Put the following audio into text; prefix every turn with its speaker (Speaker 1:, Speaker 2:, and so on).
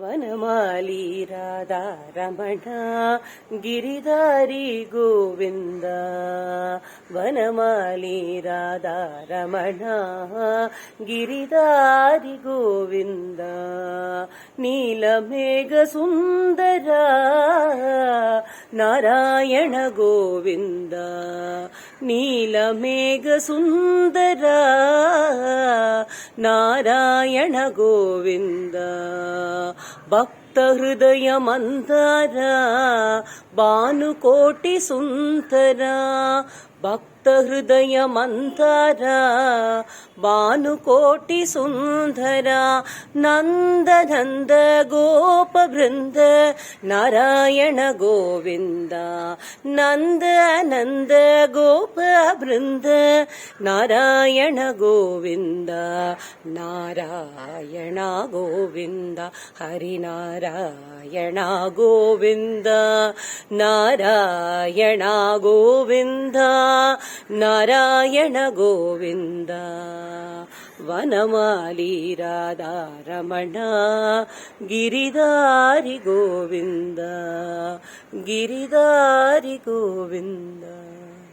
Speaker 1: ವನಮಾಲಿ ರಾಧಾರಮಣ ಗಿರಿಧಾರಿ ಗೋವಿಂದ. ವನಮಾಲಿ ರಾಧಾರಮಣ ಗಿರಿಧಾರಿ ಗೋವಿಂದ. ನೀಲಮೇಘ ಸುಂದರ ನಾರಾಯಣ ಗೋವಿಂದ. ನೀಲಮೇಘ ಸುಂದರ ನಾರಾಯಣ ಗೋವಿಂದ. ಭಕ್ತ ಹೃದಯ ಮಂದರ ಭಾನುಕೋಟಿ ಸುಂದರ. ಭಕ್ತ ಹೃದಯ ಮಂದರ ಭಾನುಕೋಟಿ ಸುಂದರ. ನಂದ ನಂದ ಗೋಪ ಬೃಂದ ನಾರಾಯಣ ಗೋವಿಂದ. ನಂದ ನಂದ ಗೋಪ ಬೃಂದ ನಾರಾಯಣ ಗೋವಿಂದ. ನಾರಾಯಣ ಗೋವಿಂದ ಹರಿನಾರಾಯಣ ಗೋವಿಂದ. ನಾರಾಯಣ ಗೋವಿಂದ ನಾರಾಯಣ ಗೋವಿಂದ. ವನಮಾಲಿ ರಾಧಾರಮಣ ಗಿರಿಧಾರಿ ಗೋವಿಂದ. ಗಿರಿಧಾರಿ ಗೋವಿಂದ.